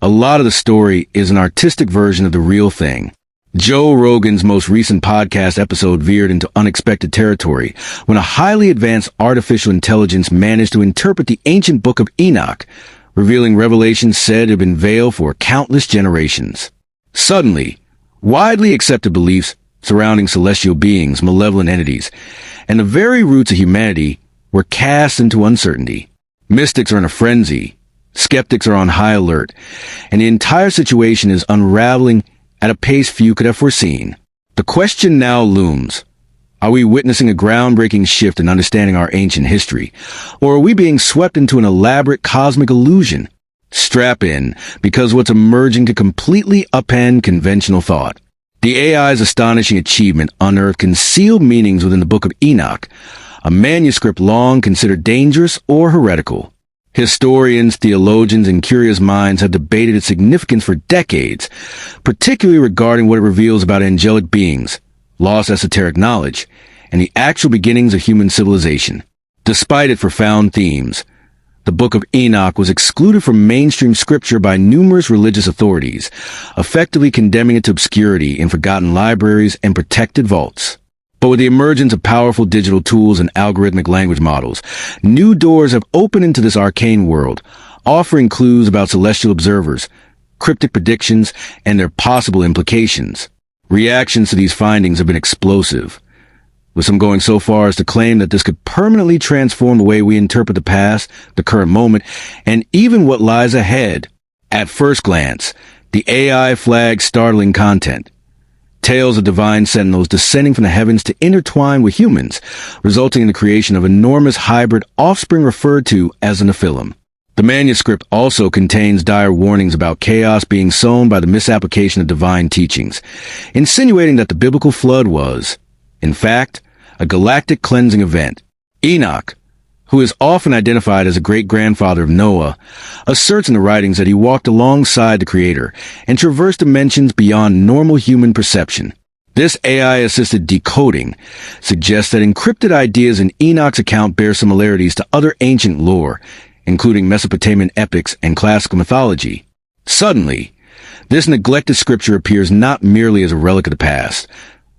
A lot of the story is an artistic version of the real thing. Joe Rogan's most recent podcast episode veered into unexpected territory when a highly advanced artificial intelligence managed to interpret the ancient Book of Enoch, revealing revelations said to have been veiled for countless generations. Suddenly, widely accepted beliefs surrounding celestial beings, malevolent entities, and the very roots of humanity were cast into uncertainty. Mystics are in a frenzy, skeptics are on high alert, and the entire situation is unraveling at a pace few could have foreseen. The question now looms: are we witnessing a groundbreaking shift in understanding our ancient history, or are we being swept into an elaborate cosmic illusion? Strap in, because what's emerging to completely upend conventional thought. The AI's astonishing achievement unearthed concealed meanings within the Book of Enoch, a manuscript long considered dangerous or heretical. Historians, theologians, and curious minds have debated its significance for decades, particularly regarding what it reveals about angelic beings, lost esoteric knowledge, and the actual beginnings of human civilization. Despite its profound themes, the Book of Enoch was excluded from mainstream scripture by numerous religious authorities, effectively condemning it to obscurity in forgotten libraries and protected vaults. But with the emergence of powerful digital tools and algorithmic language models, new doors have opened into this arcane world, offering clues about celestial observers, cryptic predictions, and their possible implications. Reactions to these findings have been explosive, with some going so far as to claim that this could permanently transform the way we interpret the past, the current moment, and even what lies ahead. At first glance, the AI flags startling content. Tales of divine sentinels descending from the heavens to intertwine with humans, resulting in the creation of enormous hybrid offspring referred to as the Nephilim. The manuscript also contains dire warnings about chaos being sown by the misapplication of divine teachings, insinuating that the biblical flood was, in fact, a galactic cleansing event. Enoch, who is often identified as a great-grandfather of Noah, asserts in the writings that he walked alongside the Creator and traversed dimensions beyond normal human perception. This AI-assisted decoding suggests that encrypted ideas in Enoch's account bear similarities to other ancient lore, including Mesopotamian epics and classical mythology. Suddenly, this neglected scripture appears not merely as a relic of the past,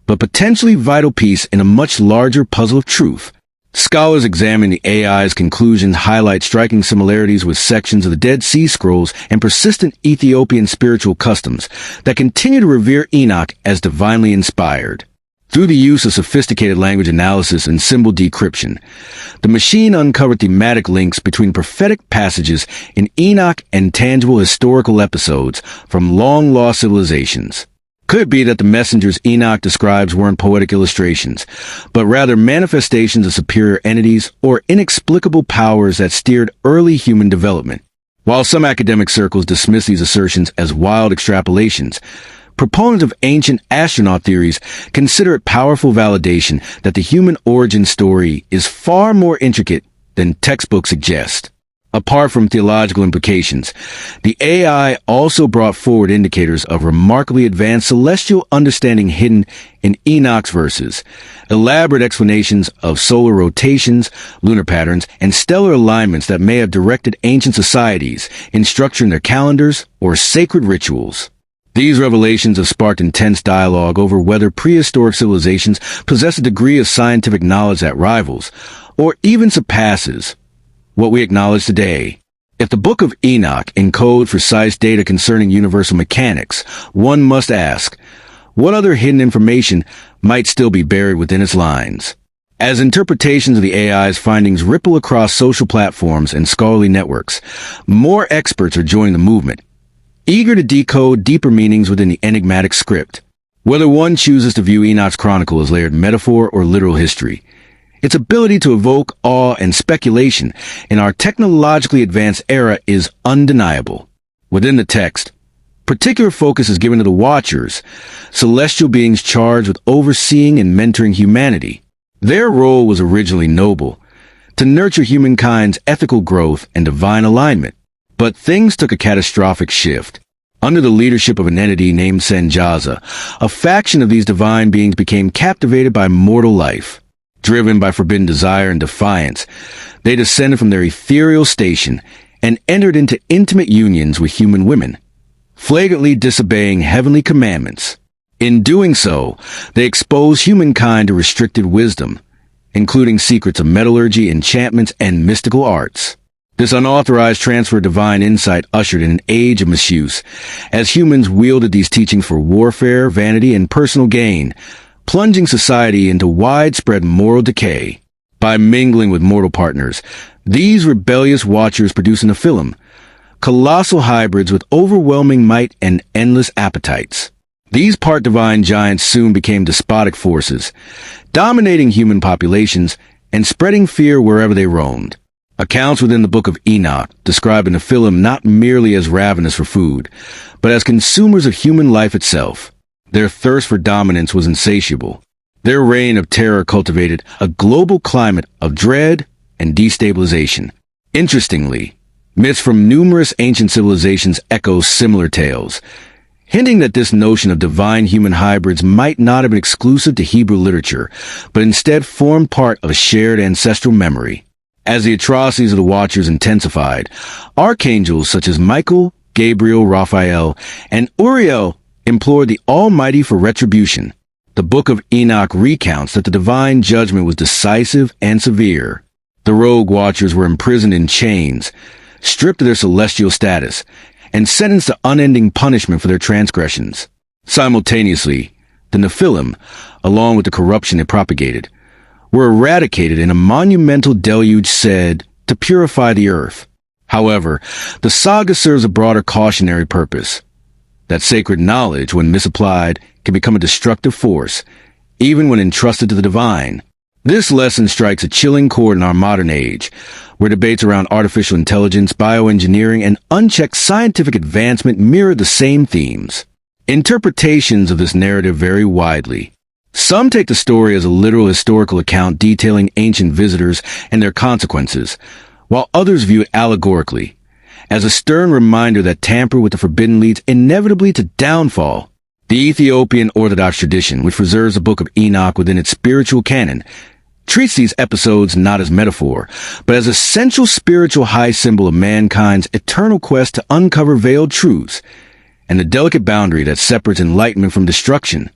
but potentially vital piece in a much larger puzzle of truth. Scholars examining the AI's conclusions highlight striking similarities with sections of the Dead Sea Scrolls and persistent Ethiopian spiritual customs that continue to revere Enoch as divinely inspired. Through the use of sophisticated language analysis and symbol decryption, the machine uncovered thematic links between prophetic passages in Enoch and tangible historical episodes from long-lost civilizations. Could it be that the messengers Enoch describes weren't poetic illustrations, but rather manifestations of superior entities or inexplicable powers that steered early human development? While some academic circles dismiss these assertions as wild extrapolations, proponents of ancient astronaut theories consider it powerful validation that the human origin story is far more intricate than textbooks suggest. Apart from theological implications, the AI also brought forward indicators of remarkably advanced celestial understanding hidden in Enoch's verses, elaborate explanations of solar rotations, lunar patterns, and stellar alignments that may have directed ancient societies in structuring their calendars or sacred rituals. These revelations have sparked intense dialogue over whether prehistoric civilizations possess a degree of scientific knowledge that rivals, or even surpasses, what we acknowledge today. If the Book of Enoch encodes precise data concerning universal mechanics, one must ask, what other hidden information might still be buried within its lines? As interpretations of the AI's findings ripple across social platforms and scholarly networks, more experts are joining the movement, eager to decode deeper meanings within the enigmatic script. Whether one chooses to view Enoch's chronicle as layered metaphor or literal history, its ability to evoke awe and speculation in our technologically advanced era is undeniable. Within the text, particular focus is given to the Watchers, celestial beings charged with overseeing and mentoring humanity. Their role was originally noble, to nurture humankind's ethical growth and divine alignment. But things took a catastrophic shift. Under the leadership of an entity named Senjaza, a faction of these divine beings became captivated by mortal life. Driven by forbidden desire and defiance, they descended from their ethereal station and entered into intimate unions with human women. flagrantly disobeying heavenly commandments. In doing so, they expose humankind to restricted wisdom, including secrets of metallurgy, enchantments, and mystical arts. This unauthorized transfer of divine insight ushered in an age of misuse, as humans wielded these teachings for warfare, vanity, and personal gain, plunging society into widespread moral decay. By mingling with mortal partners, these rebellious watchers produce an Nephilim, colossal hybrids with overwhelming might and endless appetites. These part divine giants soon became despotic forces, dominating human populations and spreading fear wherever they roamed. Accounts within the Book of Enoch describe the Nephilim not merely as ravenous for food, but as consumers of human life itself. Their thirst for dominance was insatiable. Their reign of terror cultivated a global climate of dread and destabilization. Interestingly, myths from numerous ancient civilizations echo similar tales, hinting that this notion of divine human hybrids might not have been exclusive to Hebrew literature, but instead formed part of a shared ancestral memory. As the atrocities of the Watchers intensified, archangels such as Michael, Gabriel, Raphael, and Uriel implored the Almighty for retribution. The Book of Enoch recounts that the divine judgment was decisive and severe. The rogue Watchers were imprisoned in chains, stripped of their celestial status, and sentenced to unending punishment for their transgressions. Simultaneously, the Nephilim, along with the corruption it propagated, were eradicated in a monumental deluge said to purify the earth. However, the saga serves a broader cautionary purpose, that sacred knowledge, when misapplied, can become a destructive force, even when entrusted to the divine. This lesson strikes a chilling chord in our modern age, where debates around artificial intelligence, bioengineering, and unchecked scientific advancement mirror the same themes. Interpretations of this narrative vary widely. Some take the story as a literal historical account detailing ancient visitors and their consequences, while others view it allegorically, as a stern reminder that tamper with the forbidden leads inevitably to downfall. The Ethiopian Orthodox tradition, which preserves the Book of Enoch within its spiritual canon, treats these episodes not as metaphor, but as essential spiritual high symbol of mankind's eternal quest to uncover veiled truths and the delicate boundary that separates enlightenment from destruction.